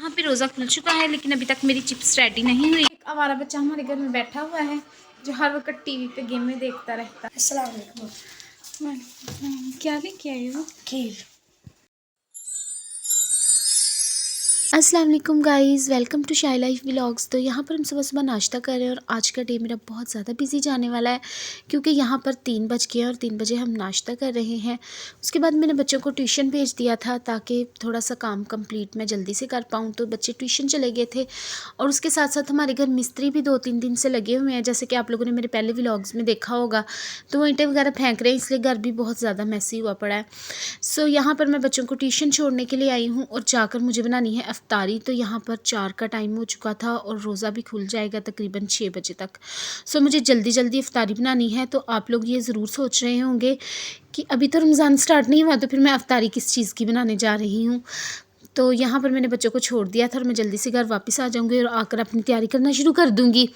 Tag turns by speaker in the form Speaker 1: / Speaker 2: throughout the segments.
Speaker 1: यहाँ पे रोज़ा खुल चुका है लेकिन अभी तक मेरी चिप्स रेडी नहीं हुई। एक आवारा बच्चा हमारे घर में बैठा हुआ है जो हर वक्त टीवी पे गेमें देखता रहता है।
Speaker 2: अस्सलाम वालेकुम।
Speaker 1: क्या लेके आए हो?
Speaker 2: खीर।
Speaker 3: अस्सलाम वालेकुम गाइज़, वेलकम टू शाई लाइफ व्लॉग्स। तो यहाँ पर हम सुबह सुबह नाश्ता कर रहे हैं और आज का डे मेरा बहुत ज़्यादा बिजी जाने वाला है क्योंकि यहाँ पर 3 बज गए और 3 बजे हम नाश्ता कर रहे हैं। उसके बाद मैंने बच्चों को ट्यूशन भेज दिया था ताकि थोड़ा सा काम कंप्लीट मैं जल्दी से कर पाऊँ। तो बच्चे ट्यूशन चले गए थे और उसके साथ साथ हमारे घर मिस्त्री भी 2-3 दिन से लगे हुए हैं, जैसे कि आप लोगों ने मेरे पहले व्लॉग्स में देखा होगा। तो वो ईंटें वगैरह फेंक रहे हैं, इसलिए घर भी बहुत ज़्यादा मैसी हुआ पड़ा है। सो यहाँ पर मैं बच्चों को ट्यूशन छोड़ने के लिए आई हूँ और जाकर मुझे बनानी है अफ्तारी। तो यहाँ पर 4 का टाइम हो चुका था और रोज़ा भी खुल जाएगा तकरीबन 6 बजे तक। सो मुझे जल्दी जल्दी अफ्तारी बनानी है। तो आप लोग ये ज़रूर सोच रहे होंगे कि अभी तो रमज़ान स्टार्ट नहीं हुआ तो फिर मैं अफ्तारी किस चीज़ की बनाने जा रही हूँ। तो यहाँ पर मैंने बच्चों को छोड़ दिया था और मैं जल्दी से घर वापस आ जाऊँगी और आकर अपनी तैयारी करना शुरू कर दूँगी।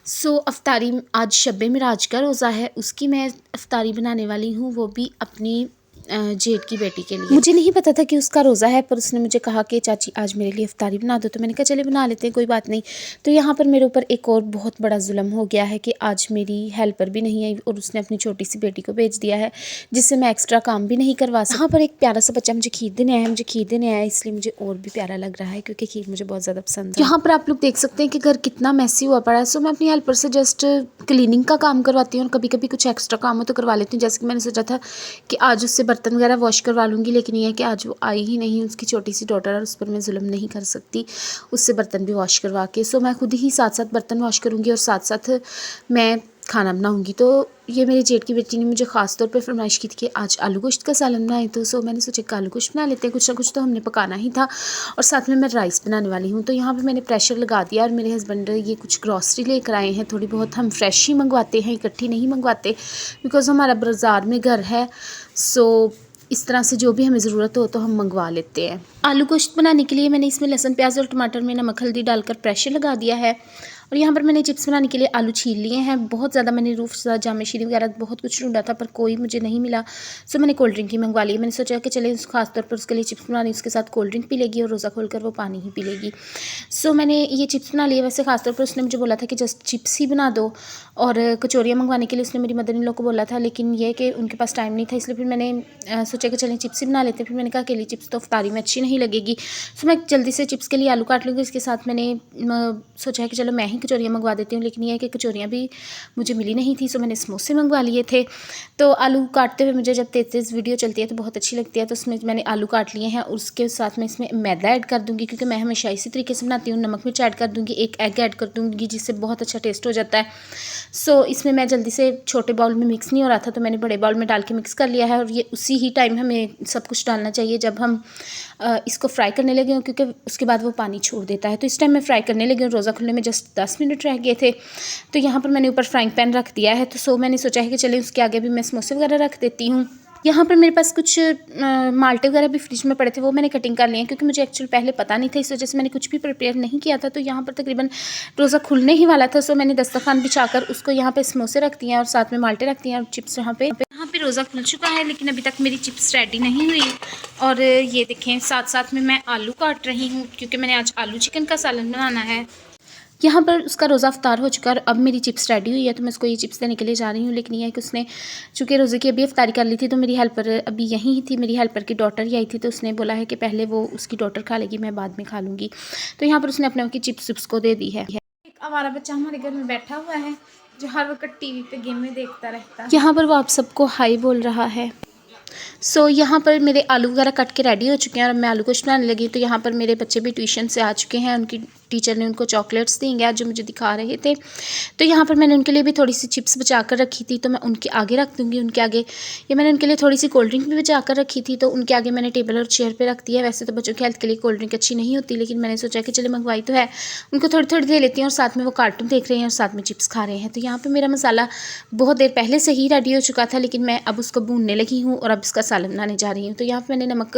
Speaker 3: सो अफ्तारी आज शब-ए मिराज का रोज़ा है, उसकी मैं अफ्तारी बनाने वाली हूँ, वो भी अपनी जेठ की बेटी के लिए। मुझे नहीं पता था कि उसका रोज़ा है, पर उसने मुझे कहा कि चाची आज मेरे लिए अफ्तारी बना दो। तो मैंने कहा चले बना लेते हैं, कोई बात नहीं। तो यहाँ पर मेरे ऊपर एक और बहुत बड़ा जुल्म हो गया है कि आज मेरी हेल्पर भी नहीं आई और उसने अपनी छोटी सी बेटी को भेज दिया है जिससे मैं एक्स्ट्रा काम भी नहीं करवा सकती। यहाँ पर एक प्यारा सा बच्चा मुझे खीर देने आया है, मुझे खीर देने आया है, इसलिए मुझे और भी प्यारा लग रहा है क्योंकि खीर मुझे बहुत ज़्यादा पसंद है। यहाँ पर आप लोग देख सकते हैं कि घर कितना मैसी हुआ पड़ा है। सो मैं अपनी हेल्पर से जस्ट क्लीनिंग का काम करवाती हूँ और कभी कभी कुछ एक्स्ट्रा काम हो तो करवा लेती हूँ। जैसे कि मैंने सोचा था कि आज उससे बर्तन वगैरह वॉश करवा लूँगी, लेकिन ये है कि आज वो आई ही नहीं, उसकी छोटी सी डॉटर है, उस पर मैं जुल्म नहीं कर सकती उससे बर्तन भी वॉश करवा के। सो मैं खुद ही साथ साथ बर्तन वॉश करूँगी और साथ साथ मैं खाना बनाऊँगी। तो ये मेरी जेठ की बेटी ने मुझे ख़ास तौर पे फरमाइश की थी कि आज आलू गोश्त का सालन बनाए। तो सो मैंने सोचा कि आलू गोश्त बना लेते हैं, कुछ ना कुछ तो हमने पकाना ही था। और साथ में मैं राइस बनाने वाली हूँ। तो यहाँ पे मैंने प्रेशर लगा दिया और मेरे हस्बैंड ये कुछ ग्रॉसरी लेकर आए हैं। थोड़ी बहुत हम फ्रेश ही मंगवाते हैं, इकट्ठी नहीं मंगवाते बिकॉज़ हमारा बाज़ार में घर है। सो इस तरह से जो भी हमें ज़रूरत हो तो हम मंगवा लेते हैं। आलू गोश्त बनाने के लिए मैंने इसमें लहसुन प्याज और टमाटर में नमक हल्दी डालकर प्रेशर लगा दिया है। और यहाँ पर मैंने चिप्स बनाने के लिए आलू छील लिए हैं। बहुत ज़्यादा मैंने रूफ़ जामेशीरी वगैरह बहुत कुछ ढूंढा था पर कोई मुझे नहीं मिला। सो मैंने कोल्ड ड्रिंक ही मंगवा ली। मैंने सोचा कि चले ख़ास तौर पर उसके लिए चिप्स बनानी, उसके साथ कोल्ड ड्रिंक पी लेगी और रोज़ा खोलकर वो पानी ही पी लेगी। सो मैंने ये चिप्स बना लिए। वैसे ख़ास तौर पर उसने मुझे बोला था कि जस्ट चिप्स ही बना दो और कचौरियाँ मंगवाने के लिए उसने मेरी मदर इन लोग को बोला था, लेकिन ये कि उनके पास टाइम नहीं था, इसलिए फिर मैंने सोचा कि चलें चिप्स ही बना लेते हैं। फिर मैंने कहा अकेली चिप्स तो अफ्तारी में अच्छी नहीं लगेगी। सो मैं जल्दी से चिप्स के लिए आलू काट लूँगी। इसके साथ मैंने सोचा है कि चलो मैं ही कचौरियाँ मंगवा देती हूँ, लेकिन ये है कि कचौरियाँ भी मुझे मिली नहीं थी। सो मैंने समोसे मंगवा लिए थे। तो आलू काटते हुए मुझे जब तेज़ वीडियो चलती है तो बहुत अच्छी लगती है। तो उसमें मैंने आलू काट लिए हैं और उसके साथ में इसमें मैदा ऐड कर दूँगी क्योंकि मैं हमेशा इसी तरीके से बनाती हूँ। नमक मिर्च ऐड कर दूँगी, एक एग ऐड कर दूँगी जिससे बहुत अच्छा टेस्ट हो जाता है। सो इसमें मैं जल्दी से छोटे बाउल में मिक्स नहीं हो रहा था तो मैंने बड़े बाउल में डाल के मिक्स कर लिया है। और ये उसी ही टाइम हमें सब कुछ डालना चाहिए जब हम इसको फ्राई करने लगे हों क्योंकि उसके बाद वो पानी छोड़ देता है। तो इस टाइम मैं फ्राई करने लगी हूँ। रोज़ा खुलने में जस्ट 10 मिनट रह गए थे। तो यहाँ पर मैंने ऊपर फ्राइंग पैन रख दिया है। तो सो मैंने सोचा है कि चलिए उसके आगे भी मैं समोसे वगैरह रख देती हूँ। यहाँ पर मेरे पास कुछ माल्टे वगैरह भी फ्रिज में पड़े थे, वो मैंने कटिंग कर लिए हैं क्योंकि मुझे एक्चुअली पहले पता नहीं था, इस वजह से मैंने कुछ भी प्रिपेयर नहीं किया था। तो यहाँ पर तकरीबन रोज़ा खुलने ही वाला था। सो मैंने दस्तरखान बिछाकर उसको यहाँ पे समोसे रख दिए हैं और साथ में माल्टे रख दिए हैं और चिप्स यहाँ पे रोज़ा खुल चुका है लेकिन अभी तक मेरी चिप्स रेडी नहीं हुई। और ये देखें साथ साथ में मैं आलू काट रही हूँ क्योंकि मैंने आज आलू चिकन का सालन बनाना है। यहाँ पर उसका रोज़ा अफ्तार हो चुका है और अब मेरी चिप्स रेडी हुई है तो मैं उसको ये चिप्स देने के लिए जा रही हूँ। लेकिन यह है कि उसने चूँकि रोज़े की अभी अफ्तारी कर ली थी तो मेरी हेल्पर अभी यहीं ही थी, मेरी हेल्पर की डॉटर ही आई थी। तो उसने बोला है कि पहले वो उसकी डॉटर खा लेगी, मैं बाद में खा लूँगी। तो यहाँ पर उसने अपने की चिप्स को दे दी है।
Speaker 1: एक आवारा बच्चा हमारे घर में बैठा हुआ है जो हर वक्त टीवी पे गेमें देखता रहता है।
Speaker 3: यहाँ पर वो आप सबको हाई बोल रहा है। सो यहाँ पर मेरे आलू वगैरह कट के रेडी हो चुके हैं और मैं आलू गोश्त बनाने लगी। तो यहाँ पर मेरे बच्चे भी ट्यूशन से आ चुके हैं, उनकी टीचर ने उनको चॉकलेट्स दी हैं जो मुझे दिखा रहे थे। तो यहाँ पर मैंने उनके लिए भी थोड़ी सी चिप्स बचा कर रखी थी तो मैं उनके आगे रख दूँगी। उनके आगे ये मैंने उनके लिए थोड़ी सी कोल्ड ड्रिंक भी बचा कर रखी थी तो उनके आगे मैंने टेबल और चेयर पर रख दिया। वैसे तो बच्चों की हेल्थ के लिए कोल्ड ड्रिंक अच्छी नहीं होती, लेकिन मैंने सोचा कि चले मंगवाई तो है, उनको थोड़ी थोड़ी दे लेती हैं और साथ में वो कार्टून देख रहे हैं और साथ में चिप्स खा रहे हैं। तो यहाँ पर मेरा मसाला बहुत देर पहले से ही रेडी हो चुका था लेकिन मैं अब उसको भूनने लगी हूँ और अब इसका सालन बनाने जा रही हूँ। तो यहाँ पर मैंने नमक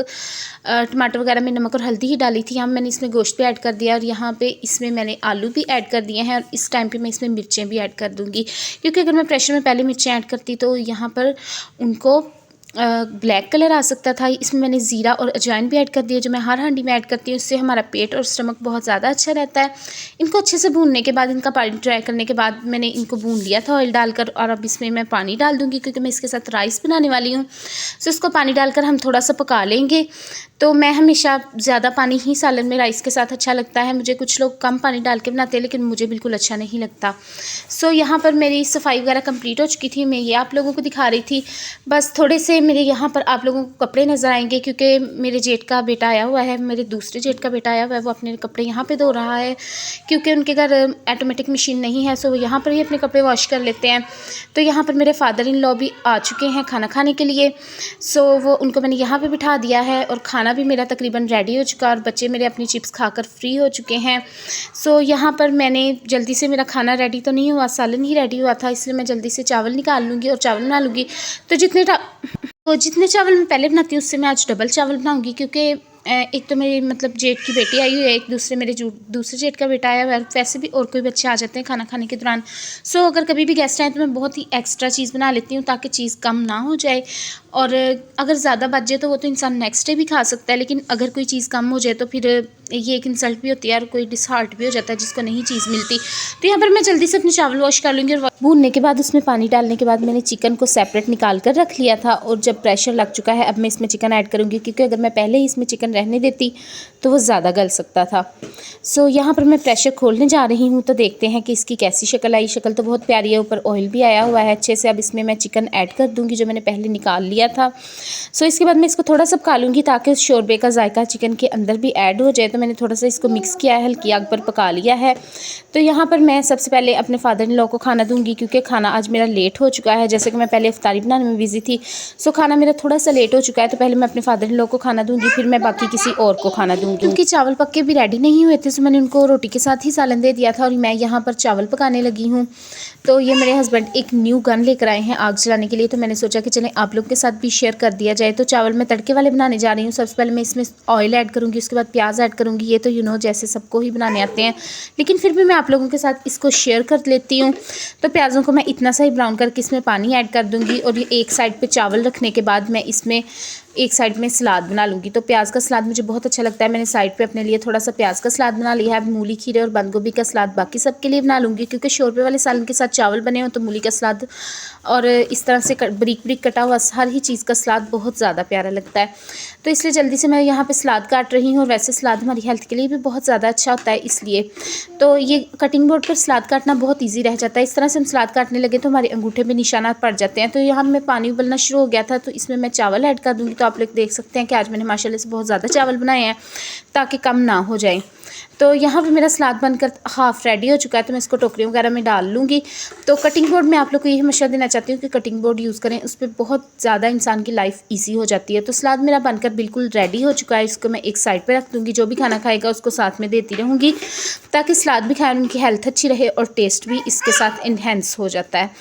Speaker 3: टमाटर वगैरह में नमक और हल्दी ही डाली थी। यहाँ मैंने इसमें गोश्त भी ऐड कर दिया और यहाँ पे इसमें मैंने आलू भी ऐड कर दिए हैं और इस टाइम पे मैं इसमें मिर्चें भी ऐड कर दूँगी क्योंकि अगर मैं प्रेशर में पहले मिर्चें ऐड करती तो यहाँ पर उनको ब्लैक कलर आ सकता था। इसमें मैंने ज़ीरा और अजवाइन भी ऐड कर दिया, जो मैं हर हांडी में ऐड करती हूँ। इससे हमारा पेट और स्टमक बहुत ज़्यादा अच्छा रहता है। इनको अच्छे से भूनने के बाद, इनका पानी ड्राई करने के बाद मैंने इनको भून लिया था ऑयल डालकर। और अब इसमें मैं पानी डाल दूँगी क्योंकि मैं इसके साथ राइस बनाने वाली हूँ। सो इसको पानी डालकर हम थोड़ा सा पका लेंगे। तो मैं हमेशा ज़्यादा पानी ही सालन में राइस के साथ अच्छा लगता है मुझे। कुछ लोग कम पानी डाल के बनाते हैं, लेकिन मुझे बिल्कुल अच्छा नहीं लगता। सो यहाँ पर मेरी सफाई वगैरह कंप्लीट हो चुकी थी। मैं ये आप लोगों को दिखा रही थी। बस थोड़े से मेरे यहाँ पर आप लोगों को कपड़े नज़र आएंगे क्योंकि मेरे जेठ का बेटा आया हुआ है, मेरे दूसरे जेठ का बेटा आया हुआ है। वो अपने कपड़े यहाँ पर धो रहा है क्योंकि उनके घर ऑटोमेटिक मशीन नहीं है। सो वो यहाँ पर ही अपने कपड़े वॉश कर लेते हैं। तो यहाँ पर मेरे फादर इन लॉ भी आ चुके हैं खाना खाने के लिए। सो वो उनको मैंने यहाँ पे बिठा दिया है और खाना भी मेरा तकरीबन रेडी हो चुका है और बच्चे मेरे अपनी चिप्स खाकर फ्री हो चुके हैं। सो यहाँ पर मैंने जल्दी से, मेरा खाना रेडी तो नहीं हुआ, सालन ही रेडी हुआ था, इसलिए मैं जल्दी से चावल निकाल लूँगी और चावल बना लूँगी। तो जितने चावल मैं पहले बनाती हूँ उससे मैं आज डबल चावल बनाऊँगी क्योंकि एक तो मेरी मतलब जेठ की बेटी आई हुई है, एक दूसरे मेरे दूसरे जेठ का बेटा आया हुआ है। वैसे भी और कोई बच्चे आ जाते हैं खाना खाने के दौरान। सो अगर कभी भी गेस्ट आए तो मैं बहुत ही एक्स्ट्रा चीज़ बना लेती हूँ ताकि चीज़ कम ना हो जाए। और अगर ज़्यादा बच जाए तो वो तो इंसान नेक्स्ट डे भी खा सकता है, लेकिन अगर कोई चीज़ कम हो जाए तो फिर ये एक इंसल्ट भी होती है और कोई डिसहार्ट भी हो जाता है जिसको नहीं चीज़ मिलती। तो यहाँ पर मैं जल्दी से अपने चावल वॉश कर लूँगी और भूनने के बाद उसमें पानी डालने के बाद मैंने चिकन को सेपरेट निकाल कर रख लिया था। और जब प्रेशर लग चुका है अब मैं इसमें चिकन ऐड करूँगी क्योंकि अगर मैं पहले ही इसमें चिकन रहने देती तो वो ज़्यादा गल सकता था। सो यहाँ पर मैं प्रेशर खोलने जा रही हूँ तो देखते हैं कि इसकी कैसी शक्ल आई। शक्ल तो बहुत प्यारी है, ऊपर ऑयल भी आया हुआ है अच्छे से। अब इसमें मैं चिकन ऐड कर दूँगी जो मैंने पहले निकाल लिया था। सो इसके बाद मैं इसको थोड़ा सा पका लूँगी ताकि उस शोरबे का जायका चिकन के अंदर भी ऐड हो जाए। तो मैंने थोड़ा सा इसको मिक्स किया है, हल्की आग पर पका लिया है। तो यहाँ पर मैं सबसे पहले अपने फादर इन लॉ को खाना दूँगी क्योंकि खाना आज मेरा लेट हो चुका है। जैसे कि मैं पहले इफ्तारी बनाने में बिजी थी, सो खाना मेरा थोड़ा सा लेट हो चुका है। तो पहले मैं अपने फादर इन लॉ को खाना दूँगी, फिर मैं बाकी किसी और को खाना दूँगी। क्योंकि चावल पक्के भी रेडी नहीं हुए थे, सो मैंने उनको रोटी के साथ ही सालन दे दिया था और मैं यहाँ पर चावल पकाने लगी हूँ। तो ये मेरे हस्बैंड एक न्यू गन लेकर आए हैं आग जलाने के लिए, तो मैंने सोचा कि चलें आप लोग के साथ भी शेयर कर दिया जाए। तो चावल मैं तड़के वाले बनाने जा रही हूँ। सबसे पहले मैं इसमें ऑयल ऐड करूँगी, उसके बाद प्याज ऐड करूँगी। ये तो जैसे सबको ही बनाने आते हैं, लेकिन फिर भी मैं आप लोगों के साथ इसको शेयर कर लेती हूँ। तो प्याज़ों को मैं इतना सा ही ब्राउन करके इसमें पानी ऐड कर दूँगी और ये एक साइड पर चावल रखने के बाद मैं इसमें एक साइड में सलाद बना लूँगी। तो प्याज का सलाद मुझे बहुत अच्छा लगता है। मैंने साइड पे अपने लिए थोड़ा सा प्याज का सलाद बना लिया है। मूली, खीरे और बंद गोभी का सलाद बाकी सब के लिए बना लूँगी क्योंकि शोरबे वाले सालन के साथ चावल बने हो तो मूली का सलाद और इस तरह से बारीक बारीक कटा हुआ हर ही चीज़ का सलाद बहुत ज़्यादा प्यारा लगता है। तो इसलिए जल्दी से मैं यहाँ पर सलाद काट रही हूँ और वैसे सलाद हमारी हेल्थ के लिए भी बहुत ज़्यादा अच्छा होता है, इसलिए तो ये कटिंग बोर्ड पर सलाद काटना बहुत ईजी रह जाता है। इस तरह से हम सलाद काटने लगे तो हमारे अंगूठे में निशानात पड़ जाते हैं। तो यहाँ में पानी उबलना शुरू हो गया था तो इसमें मैं चावल ऐड कर दूँगी। तो आप लोग देख सकते हैं कि आज मैंने माशाल्लाह से बहुत ज़्यादा चावल बनाए हैं ताकि कम ना हो जाए। तो यहाँ पे मेरा सलाद बनकर हाफ़ रेडी हो चुका है, तो मैं इसको टोकरियों वगैरह में डाल लूँगी। तो कटिंग बोर्ड में आप लोग को यही मशवरा देना चाहती हूँ कि कटिंग बोर्ड यूज़ करें, उस पर बहुत ज़्यादा इंसान की लाइफ ईजी हो जाती है। तो सलाद मेरा बनकर बिल्कुल रेडी हो चुका है। इसको मैं एक साइड पर रख दूँगी, जो भी खाना खाएगा उसको साथ में देती रहूँगी ताकि सलाद भी खाएं, उनकी हेल्थ अच्छी रहे और टेस्ट भी इसके साथ इन्हेंस हो जाता है।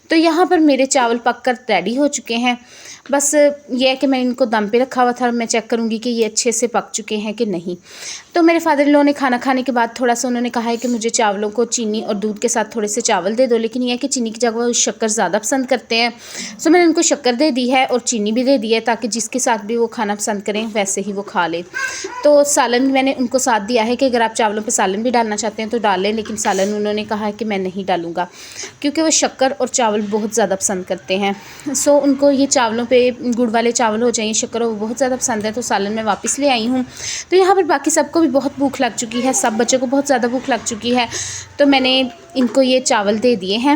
Speaker 3: तो यहाँ पर मेरे चावल पक कर रेडी हो चुके हैं। बस ये है कि मैं इनको दम पे रखा हुआ था और मैं चेक करूँगी कि ये अच्छे से पक चुके हैं कि नहीं। तो मेरे फादर इन लॉ ने खाना खाने के बाद थोड़ा सा उन्होंने कहा है कि मुझे चावलों को चीनी और दूध के साथ थोड़े से चावल दे दो, लेकिन यह है कि चीनी की जगह वो शक्कर ज़्यादा पसंद करते हैं। सो मैंने उनको शक्कर दे दी है और चीनी भी दे दी है ताकि जिसके साथ भी वो खाना पसंद करें वैसे ही वो खा ले। तो सालन मैंने उनको साथ दिया है कि अगर आप चावलों पर सालन भी डालना चाहते हैं तो डालें, लेकिन सालन उन्होंने कहा है कि मैं नहीं डालूँगा क्योंकि वो शक्कर और चावल बहुत ज़्यादा पसंद करते हैं। सो उनको ये चावलों पर गुड़ वाले चावल हो जाए, शक्कर वो बहुत ज़्यादा पसंद है, तो सालन मैं वापस ले आई हूँ। तो यहाँ पर बाकी सबको भी बहुत भूख लग चुकी है, सब बच्चों को बहुत ज़्यादा भूख लग चुकी है, तो मैंने इनको ये चावल दे दिए हैं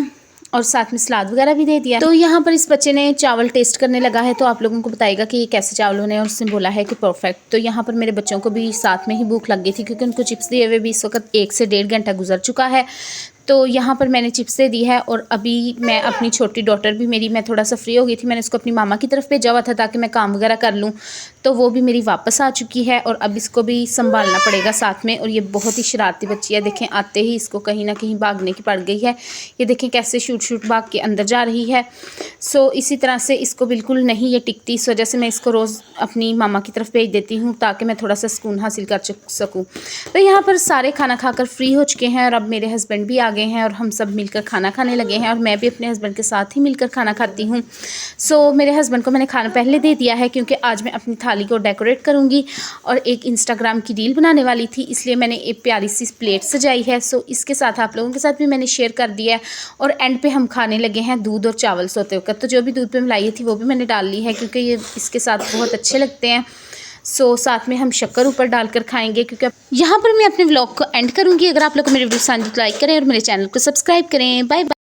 Speaker 3: और साथ में सलाद वगैरह भी दे दिया। तो यहाँ पर इस बच्चे ने चावल टेस्ट करने लगा है, तो आप लोगों को बताएगा कि ये कैसे चावल होने और उसने बोला है कि परफेक्ट। तो यहाँ पर मेरे बच्चों को भी साथ में ही भूख लग गई थी क्योंकि उनको चिप्स दिए हुए भी इस वक्त 1 से 1.5 घंटा गुजर चुका है। तो यहाँ पर मैंने चिप्स दे दी है और अभी मैं अपनी छोटी डॉटर भी मैं थोड़ा सा फ्री हो गई थी, मैंने उसको अपनी मामा की तरफ भेजा हुआ था ताकि मैं काम वगैरह कर लूँ। तो वो भी मेरी वापस आ चुकी है और अब इसको भी संभालना पड़ेगा साथ में। और ये बहुत ही शरारती बच्ची है, देखें आते ही इसको कहीं ना कहीं भागने की पड़ गई है। ये देखें कैसे शूट भाग के अंदर जा रही है। सो इसी तरह से इसको बिल्कुल नहीं ये टिकती, इस वजह से मैं इसको रोज़ अपनी मामा की तरफ भेज देती हूँ ताकि मैं थोड़ा सा सुकून हासिल कर सकूँ। तो यहाँ पर सारे खाना खाकर फ्री हो चुके हैं और अब मेरे हस्बैंड भी आ गए हैं और हम सब मिलकर खाना खाने लगे हैं और मैं भी अपने हस्बैंड के साथ ही मिलकर खाना खाती हूँ। सो मेरे हस्बैंड को मैंने खाना पहले दे दिया है क्योंकि आज मैं अपनी थाली को डेकोरेट करूँगी और एक इंस्टाग्राम की रील बनाने वाली थी, इसलिए मैंने एक प्यारी सी प्लेट सजाई है। सो इसके साथ आप लोगों के साथ भी मैंने शेयर कर दिया है। और एंड पे हम खाने लगे हैं दूध और चावल सोते वक्त। तो जो भी दूध पे मलाई थी वो भी मैंने डाल ली है क्योंकि ये इसके साथ बहुत अच्छे लगते हैं। सो साथ में हम शक्कर ऊपर डालकर खाएंगे। क्योंकि यहाँ पर मैं अपने व्लॉग को एंड करूँगी। अगर आप लोग को मेरे वीडियो पसंद लाइक करें और मेरे चैनल को सब्सक्राइब करें। Bye bye.